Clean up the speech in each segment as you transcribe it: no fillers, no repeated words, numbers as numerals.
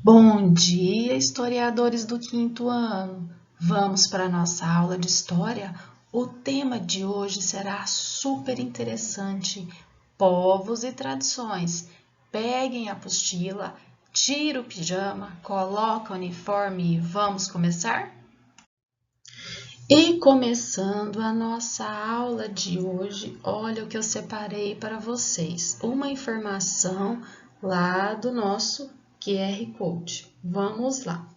Bom dia, historiadores do quinto ano! Vamos para a nossa aula de história? O tema de hoje será super interessante: povos e tradições. Peguem a apostila, tira o pijama, coloca o uniforme e vamos começar? E começando a nossa aula de hoje, olha o que eu separei para vocês. Uma informação lá do nosso QR Code. Vamos lá.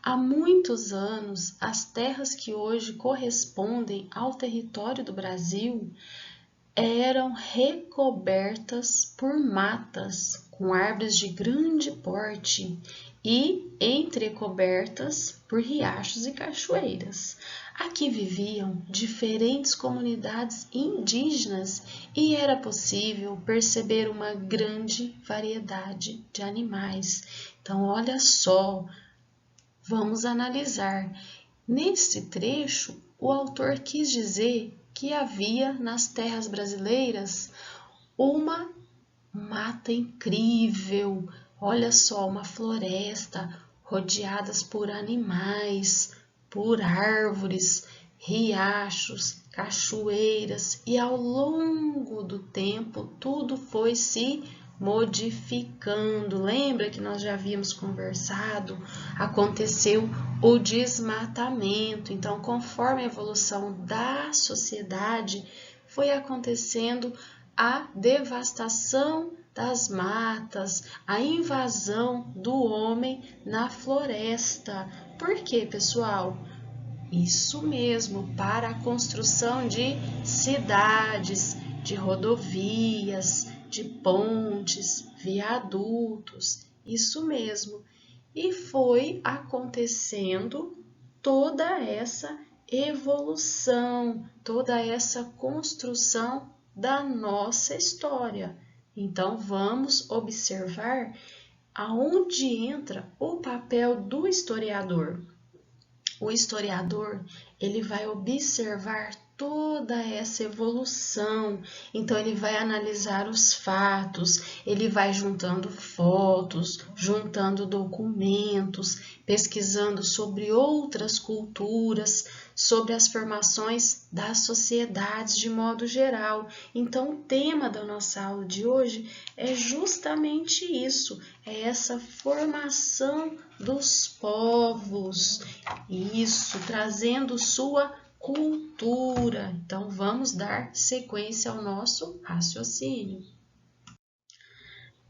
Há muitos anos, as terras que hoje correspondem ao território do Brasil eram recobertas por matas com árvores de grande porte e entrecobertas por riachos e cachoeiras. Aqui viviam diferentes comunidades indígenas e era possível perceber uma grande variedade de animais. Então, olha só, vamos analisar. Nesse trecho, o autor quis dizer que havia nas terras brasileiras uma mata incrível, olha só, uma floresta rodeadas por animais, por árvores, riachos, cachoeiras, e ao longo do tempo tudo foi se modificando. Lembra que nós já havíamos conversado? Aconteceu o desmatamento. Então, conforme a evolução da sociedade, foi acontecendo a devastação das matas, a invasão do homem na floresta. Por quê, pessoal? Isso mesmo, para a construção de cidades, de rodovias, de pontes, viadutos, isso mesmo. E foi acontecendo toda essa evolução, toda essa construção da nossa história. Então vamos observar aonde entra o papel do historiador. O historiador, ele vai observar toda essa evolução. Então ele vai analisar os fatos, ele vai juntando fotos, juntando documentos, pesquisando sobre outras culturas, sobre as formações das sociedades de modo geral. Então o tema da nossa aula de hoje é justamente isso, é essa formação dos povos. Isso, trazendo sua cultura. Então, vamos dar sequência ao nosso raciocínio.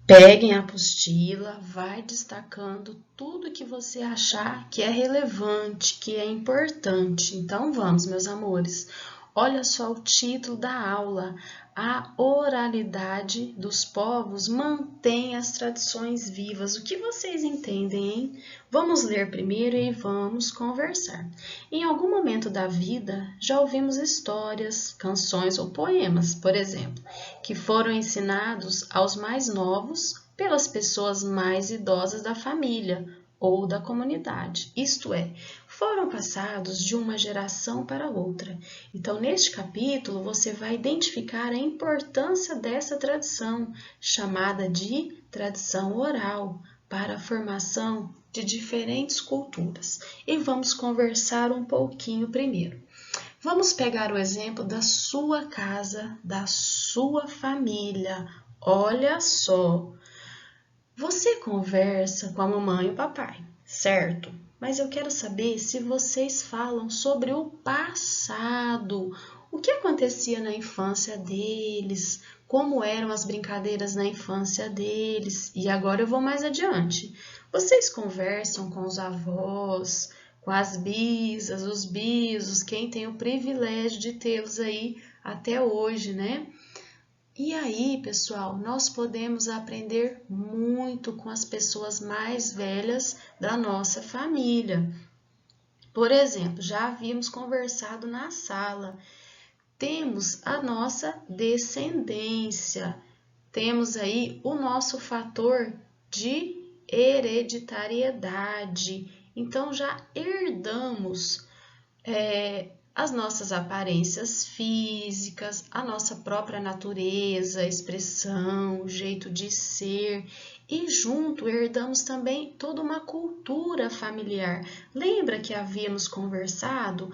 Peguem a apostila, vai destacando tudo que você achar que é relevante, que é importante. Então, vamos, meus amores. Olha só o título da aula. A oralidade dos povos mantém as tradições vivas. O que vocês entendem, hein? Vamos ler primeiro e vamos conversar. Em algum momento da vida, já ouvimos histórias, canções ou poemas, por exemplo, que foram ensinados aos mais novos pelas pessoas mais idosas da família ou da comunidade, isto é, foram passados de uma geração para outra. Então, neste capítulo, você vai identificar a importância dessa tradição, chamada de tradição oral, para a formação de diferentes culturas. E vamos conversar um pouquinho primeiro. Vamos pegar o exemplo da sua casa, da sua família. Olha só, você conversa com a mamãe e o papai, certo? Mas eu quero saber se vocês falam sobre o passado. O que acontecia na infância deles? Como eram as brincadeiras na infância deles? E agora eu vou mais adiante. Vocês conversam com os avós, com as bisas, os bisos, quem tem o privilégio de tê-los aí até hoje, né? E aí, pessoal, nós podemos aprender muito com as pessoas mais velhas da nossa família. Por exemplo, já havíamos conversado na sala. Temos a nossa descendência. Temos aí o nosso fator de hereditariedade. Então, já herdamos as nossas aparências físicas, a nossa própria natureza, expressão, jeito de ser, e junto herdamos também toda uma cultura familiar. Lembra que havíamos conversado?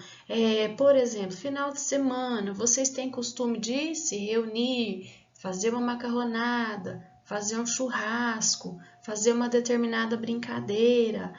Por exemplo, final de semana, vocês têm costume de se reunir, fazer uma macarronada, fazer um churrasco, fazer uma determinada brincadeira.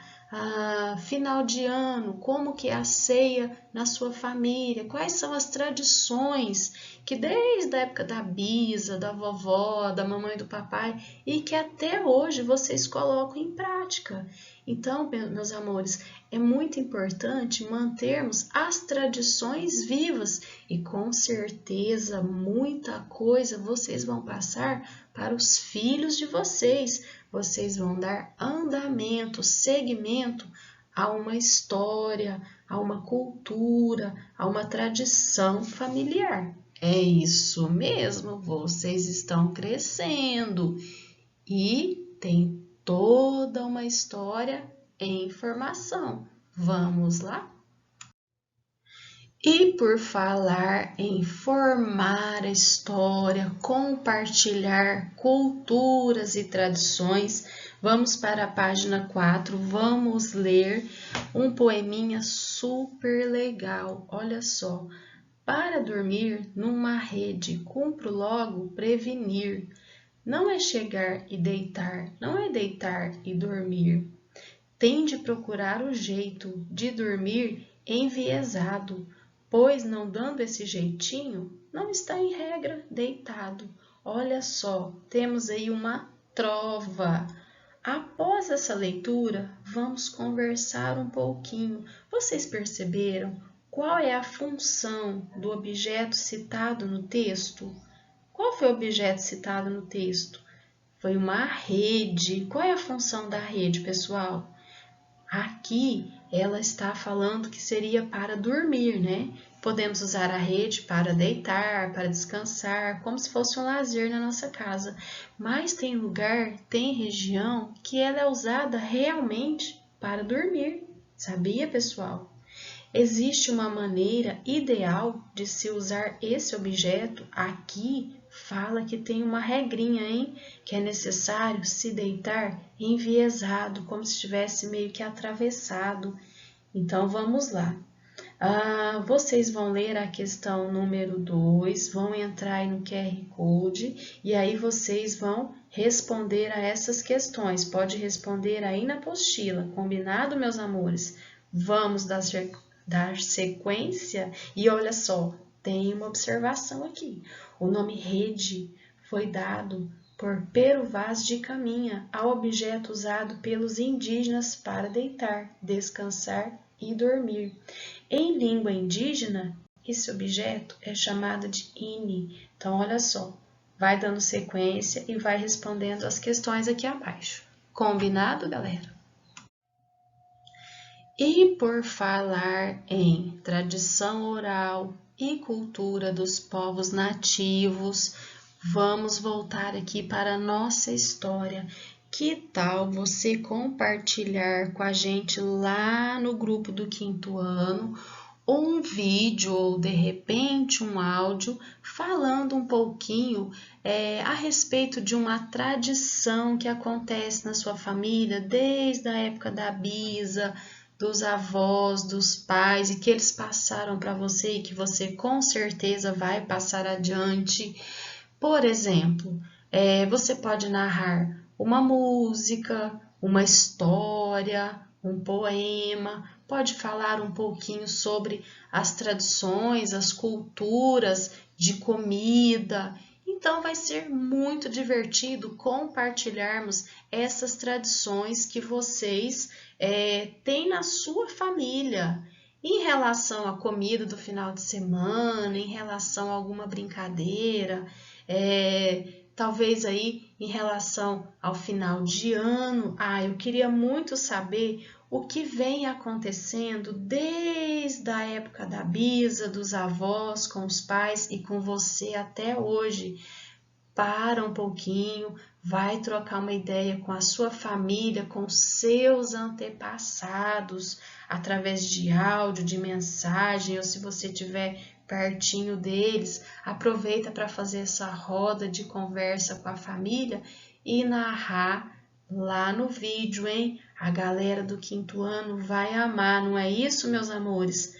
Final de ano, como que é a ceia na sua família, quais são as tradições que desde a época da bisa, da vovó, da mamãe e do papai e que até hoje vocês colocam em prática. Então, meus amores, é muito importante mantermos as tradições vivas e com certeza muita coisa vocês vão passar para os filhos de vocês. Vocês vão dar andamento, segmento a uma história, a uma cultura, a uma tradição familiar. É isso mesmo, vocês estão crescendo e tem toda uma história em formação. Vamos lá? E por falar em formar a história, compartilhar culturas e tradições, vamos para a página 4, vamos ler um poeminha super legal. Olha só. Para dormir numa rede, cumpro logo prevenir. Não é chegar e deitar, não é deitar e dormir. Tem de procurar o jeito de dormir enviesado, pois não dando esse jeitinho, não está em regra deitado. Olha só, temos aí uma trova. Após essa leitura, vamos conversar um pouquinho. Vocês perceberam qual é a função do objeto citado no texto? Qual foi o objeto citado no texto? Foi uma rede. Qual é a função da rede, pessoal? Aqui ela está falando que seria para dormir, né? Podemos usar a rede para deitar, para descansar, como se fosse um lazer na nossa casa. Mas tem lugar, tem região que ela é usada realmente para dormir. Sabia, pessoal? Existe uma maneira ideal de se usar esse objeto? Aqui fala que tem uma regrinha, hein? Que é necessário se deitar enviesado, como se estivesse meio que atravessado. Então, vamos lá. Vocês vão ler a questão número 2, vão entrar aí no QR Code e aí vocês vão responder a essas questões. Pode responder aí na apostila, combinado, meus amores? Vamos dar sequência e olha só, tem uma observação aqui. O nome rede foi dado por Pero Vaz de Caminha ao objeto usado pelos indígenas para deitar, descansar e dormir. Em língua indígena, esse objeto é chamado de ini. Então, olha só, vai dando sequência e vai respondendo as questões aqui abaixo. Combinado, galera? E por falar em tradição oral e cultura dos povos nativos, vamos voltar aqui para a nossa história. Que tal você compartilhar com a gente lá no grupo do 5º ano um vídeo ou de repente um áudio falando um pouquinho a respeito de uma tradição que acontece na sua família desde a época da bisa, dos avós, dos pais e que eles passaram para você e que você com certeza vai passar adiante. Por exemplo, você pode narrar uma música, uma história, um poema, pode falar um pouquinho sobre as tradições, as culturas de comida. Então, vai ser muito divertido compartilharmos essas tradições que vocês têm na sua família. Em relação à comida do final de semana, em relação a alguma brincadeira, talvez aí em relação ao final de ano. Eu queria muito saber o que vem acontecendo desde a época da bisa, dos avós, com os pais e com você até hoje. para um pouquinho, vai trocar uma ideia com a sua família, com seus antepassados, através de áudio, de mensagem, ou se você estiver pertinho deles, aproveita para fazer essa roda de conversa com a família e narrar lá no vídeo, hein? A galera do 5º ano vai amar, não é isso, meus amores?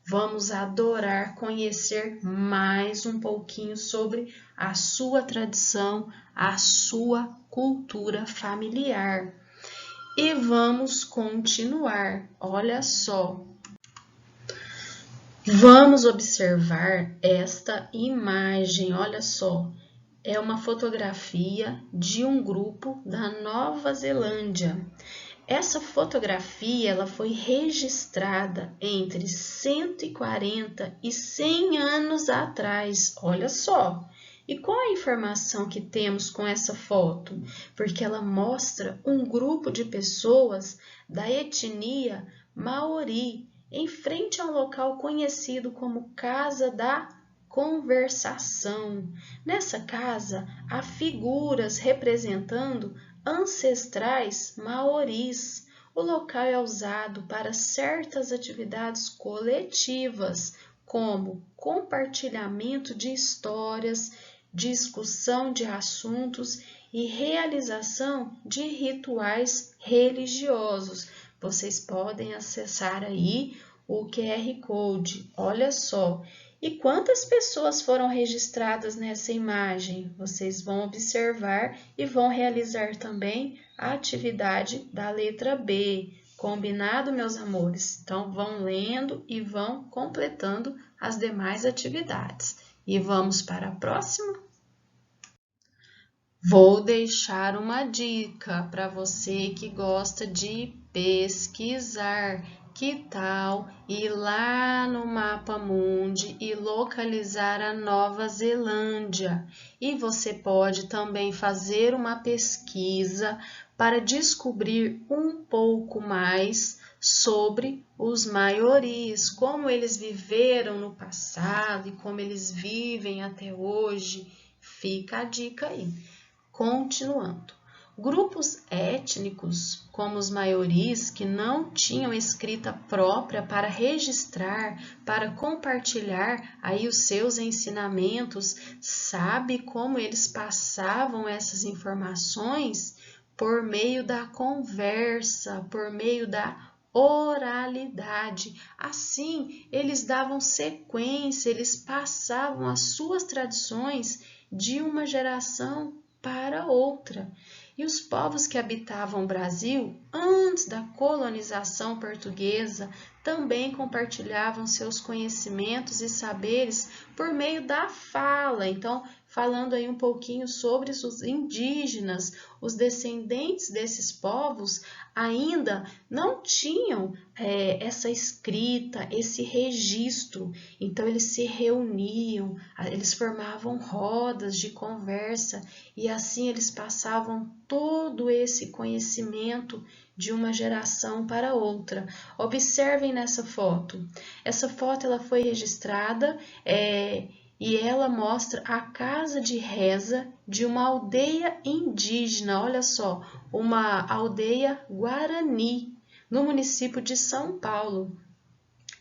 Vamos adorar conhecer mais um pouquinho sobre a sua tradição, a sua cultura familiar. E vamos continuar. Olha só. Vamos observar esta imagem. Olha só. É uma fotografia de um grupo da Nova Zelândia. Essa fotografia ela foi registrada entre 140 e 100 anos atrás. Olha só. E qual a informação que temos com essa foto? Porque ela mostra um grupo de pessoas da etnia Maori em frente a um local conhecido como Casa da Conversação. Nessa casa, há figuras representando ancestrais maoris. O local é usado para certas atividades coletivas, como compartilhamento de histórias, discussão de assuntos e realização de rituais religiosos. Vocês podem acessar aí o QR Code. Olha só. E quantas pessoas foram registradas nessa imagem? Vocês vão observar e vão realizar também a atividade da letra B. Combinado, meus amores? Então, vão lendo e vão completando as demais atividades. E vamos para a próxima? Vou deixar uma dica para você que gosta de pesquisar. Que tal ir lá no Mapa Mundi e localizar a Nova Zelândia? E você pode também fazer uma pesquisa para descobrir um pouco mais sobre os maoris, como eles viveram no passado e como eles vivem até hoje. Fica a dica aí. Continuando. Grupos étnicos, como os maoris, que não tinham escrita própria para registrar, para compartilhar aí os seus ensinamentos, sabe como eles passavam essas informações? Por meio da conversa, por meio da oralidade. Assim, eles davam sequência, eles passavam as suas tradições de uma geração para outra. E os povos que habitavam o Brasil antes da colonização portuguesa também compartilhavam seus conhecimentos e saberes por meio da fala. Então, falando aí um pouquinho sobre os indígenas, os descendentes desses povos ainda não tinham essa escrita, esse registro. Então, eles se reuniam, eles formavam rodas de conversa e assim eles passavam todo esse conhecimento de uma geração para outra. Observem nessa foto. Essa foto ela foi registrada e ela mostra a casa de reza de uma aldeia indígena. Olha só, uma aldeia guarani no município de São Paulo.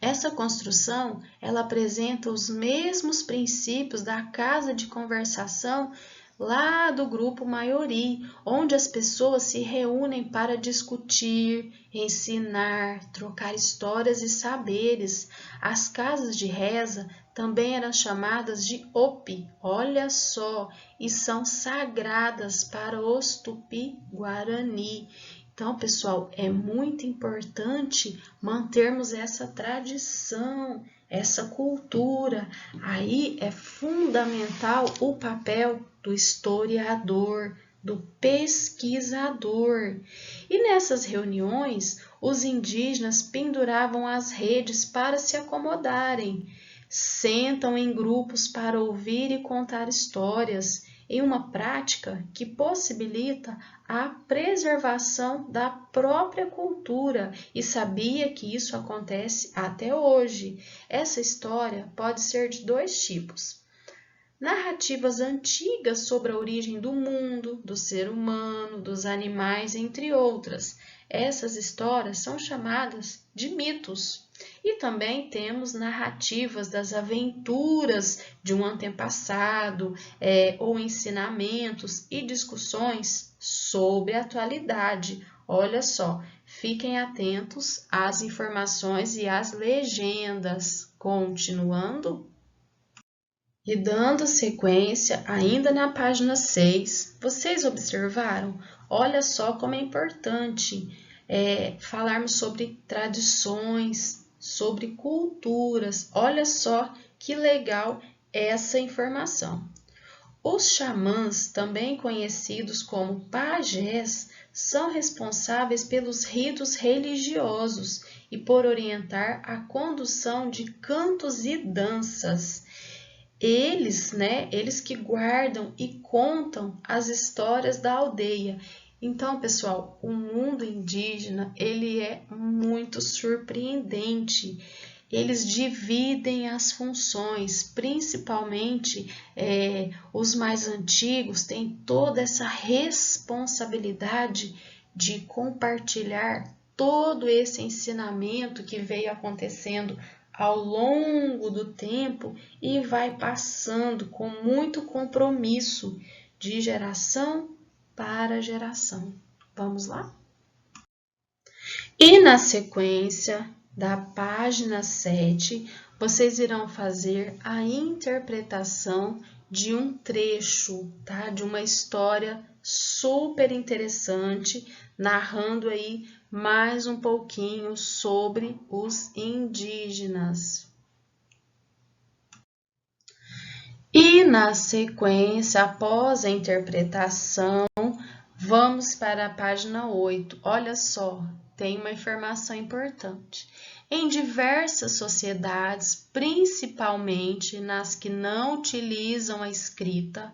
Essa construção ela apresenta os mesmos princípios da casa de conversação lá do grupo maori, onde as pessoas se reúnem para discutir, ensinar, trocar histórias e saberes. As casas de reza também eram chamadas de opi, olha só, e são sagradas para os tupi-guarani. Então, pessoal, é muito importante mantermos essa tradição, essa cultura. Aí é fundamental o papel do historiador, do pesquisador. E nessas reuniões, os indígenas penduravam as redes para se acomodarem, sentam em grupos para ouvir e contar histórias, em uma prática que possibilita a preservação da própria cultura e sabia que isso acontece até hoje. Essa história pode ser de dois tipos. narrativas antigas sobre a origem do mundo, do ser humano, dos animais, entre outras. Essas histórias são chamadas de mitos. E também temos narrativas das aventuras de um antepassado, ou ensinamentos e discussões sobre a atualidade. Olha só, fiquem atentos às informações e às legendas. Continuando. E dando sequência, ainda na página 6, vocês observaram? Olha só como é importante falarmos sobre tradições, sobre culturas. Olha só que legal essa informação. Os xamãs, também conhecidos como pajés, são responsáveis pelos ritos religiosos e por orientar a condução de cantos e danças. Eles que guardam e contam as histórias da aldeia. Então, pessoal, o mundo indígena, ele é muito surpreendente. Eles dividem as funções, principalmente os mais antigos têm toda essa responsabilidade de compartilhar todo esse ensinamento que veio acontecendo ao longo do tempo e vai passando com muito compromisso de geração para geração. Vamos lá? E na sequência da página 7, vocês irão fazer a interpretação de um trecho, tá? De uma história super interessante, narrando aí mais um pouquinho sobre os indígenas. E na sequência, após a interpretação, vamos para a página 8. Olha só, tem uma informação importante. Em diversas sociedades, principalmente nas que não utilizam a escrita,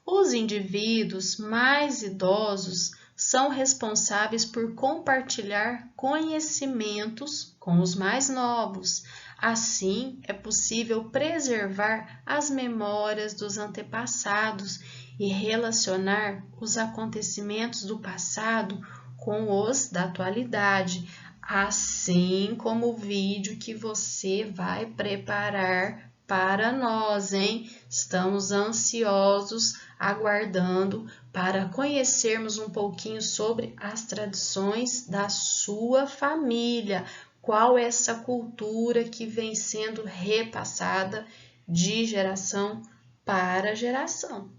os indivíduos mais idosos são responsáveis por compartilhar conhecimentos com os mais novos. Assim, é possível preservar as memórias dos antepassados e relacionar os acontecimentos do passado com os da atualidade, assim como o vídeo que você vai preparar para nós, hein? Estamos ansiosos, aguardando para conhecermos um pouquinho sobre as tradições da sua família. Qual é essa cultura que vem sendo repassada de geração para geração?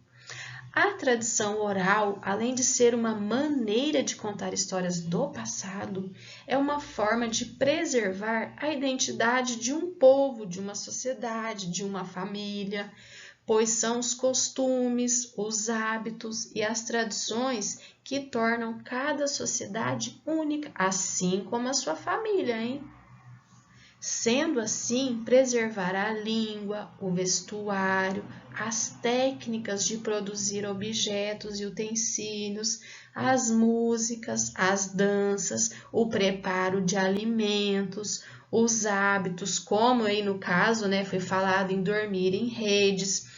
A tradição oral, além de ser uma maneira de contar histórias do passado, é uma forma de preservar a identidade de um povo, de uma sociedade, de uma família, pois são os costumes, os hábitos e as tradições que tornam cada sociedade única, assim como a sua família, hein? Sendo assim, preservar a língua, o vestuário, as técnicas de produzir objetos e utensílios, as músicas, as danças, o preparo de alimentos, os hábitos, como aí no caso, foi falado em dormir em redes,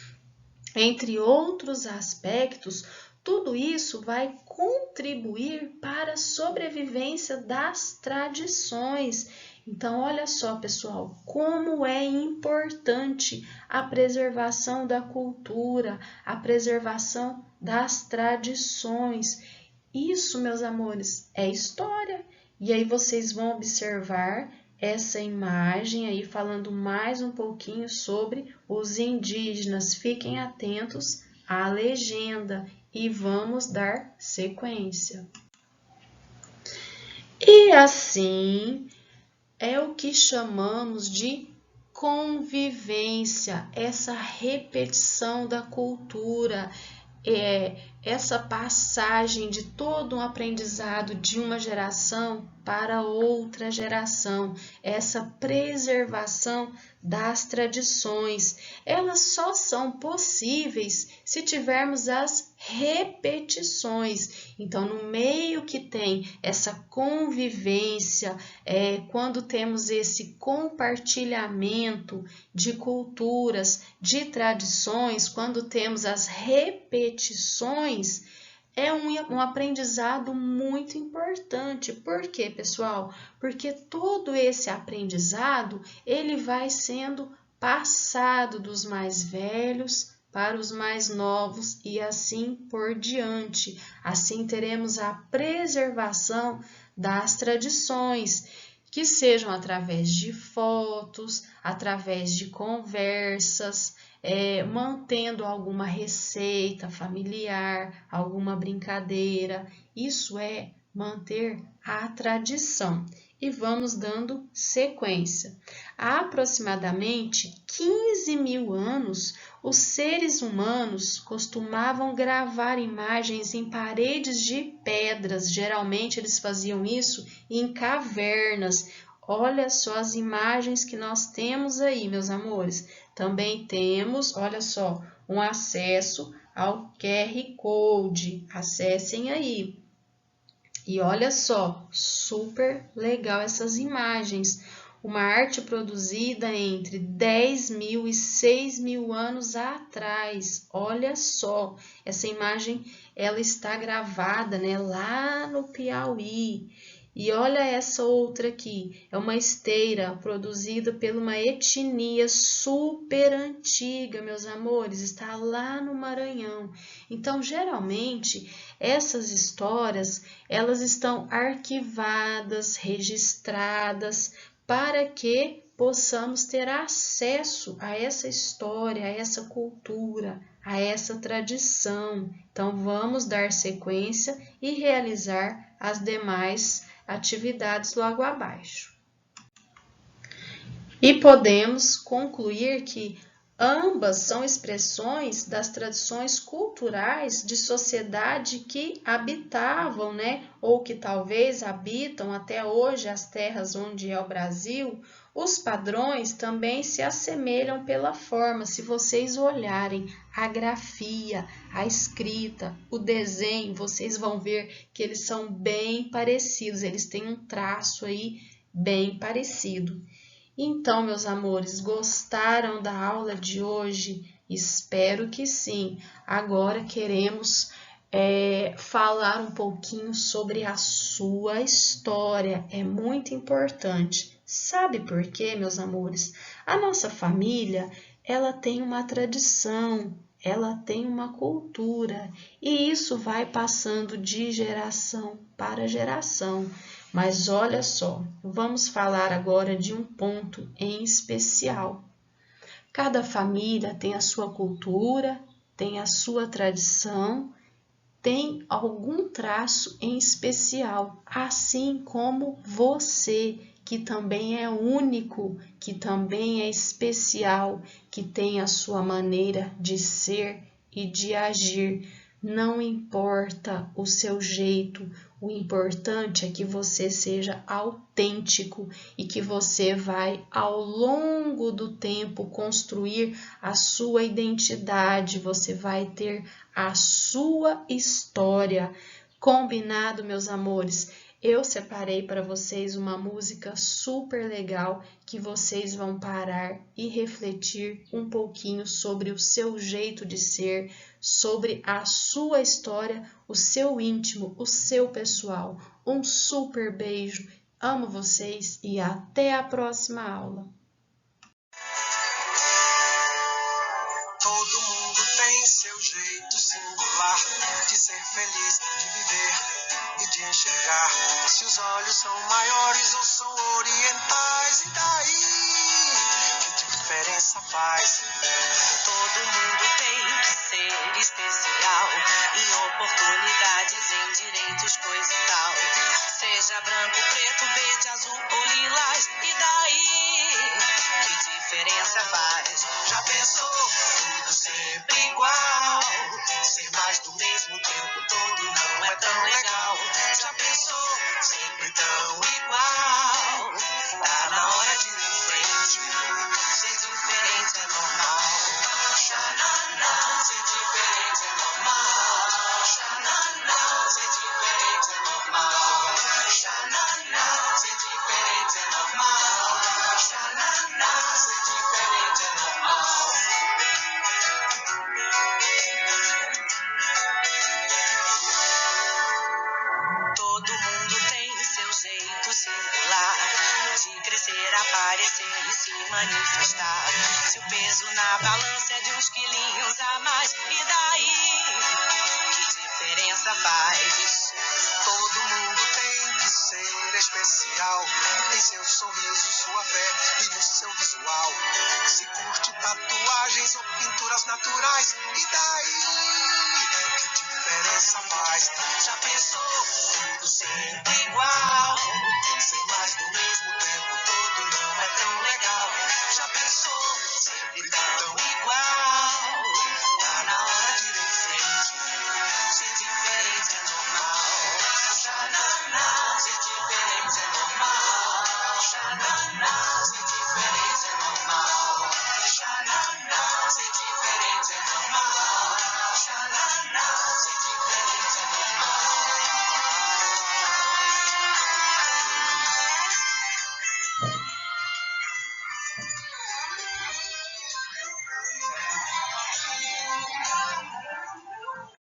entre outros aspectos, tudo isso vai contribuir para a sobrevivência das tradições. Então, olha só, pessoal, como é importante a preservação da cultura, a preservação das tradições. Isso, meus amores, é história. E aí vocês vão observar essa imagem aí falando mais um pouquinho sobre os indígenas. Fiquem atentos à legenda e vamos dar sequência. E assim é o que chamamos de convivência, essa repetição da cultura, essa passagem de todo um aprendizado de uma geração para outra geração, essa preservação das tradições. Elas só são possíveis se tivermos as repetições. Então, no meio que tem essa convivência, quando temos esse compartilhamento de culturas, de tradições, quando temos as repetições, é um aprendizado muito importante. Por quê, pessoal? Porque todo esse aprendizado, ele vai sendo passado dos mais velhos para os mais novos e assim por diante. Assim teremos a preservação das tradições, que sejam através de fotos, através de conversas, mantendo alguma receita familiar, alguma brincadeira. Isso é manter a tradição. E vamos dando sequência. Há aproximadamente 15 mil anos, os seres humanos costumavam gravar imagens em paredes de pedras. Geralmente eles faziam isso em cavernas. Olha só as imagens que nós temos aí, meus amores. Também temos, olha só, um acesso ao QR Code. Acessem aí. E olha só, super legal essas imagens. Uma arte produzida entre 10 mil e 6 mil anos atrás. Olha só, essa imagem ela está gravada, né, lá no Piauí. E olha essa outra aqui, é uma esteira produzida por uma etnia super antiga, meus amores, está lá no Maranhão. Então, geralmente, essas histórias, elas estão arquivadas, registradas, para que possamos ter acesso a essa história, a essa cultura, a essa tradição. Então, vamos dar sequência e realizar as demais atividades logo abaixo. E podemos concluir que ambas são expressões das tradições culturais de sociedade que habitavam, né, ou que talvez habitam até hoje as terras onde é o Brasil. Os padrões também se assemelham pela forma. Se vocês olharem a grafia, a escrita, o desenho, vocês vão ver que eles são bem parecidos, eles têm um traço aí bem parecido. Então, meus amores, gostaram da aula de hoje? Espero que sim. Agora queremos falar um pouquinho sobre a sua história. É muito importante. Sabe por quê, meus amores? A nossa família, ela tem uma tradição, ela tem uma cultura e isso vai passando de geração para geração. Mas olha só, vamos falar agora de um ponto em especial. Cada família tem a sua cultura, tem a sua tradição, tem algum traço em especial, assim como você, que também é único, que também é especial, que tem a sua maneira de ser e de agir. Não importa o seu jeito, o importante é que você seja autêntico e que você vai, ao longo do tempo, construir a sua identidade, você vai ter a sua história. Combinado, meus amores? Eu separei para vocês uma música super legal que vocês vão parar e refletir um pouquinho sobre o seu jeito de ser, sobre a sua história, o seu íntimo, o seu pessoal. Um super beijo, amo vocês e até a próxima aula. Todo mundo tem seu jeito singular de ser feliz, de viver e de enxergar. Se os olhos são maiores ou são orientais, e daí? Que diferença faz? Todo mundo tem que ser especial, em oportunidades, em direitos, coisa e tal. Seja branco, preto, verde, azul ou lilás, e daí? Que diferença faz? Já pensou? Tudo sempre igual, ser mais do mesmo tempo todo não é tão legal. Já pensou? Sempre tão igual, tá na hora de ir em frente. Ser diferente é normal. Ser diferente é normal. aparecer e se manifestar. Se o peso na balança é de uns quilinhos a mais, e daí? Que diferença faz? Todo mundo tem que ser especial. Tem seu sorriso, sua fé e o seu visual. Se curte tatuagens ou pinturas naturais, e daí? Que diferença faz? Já pensou?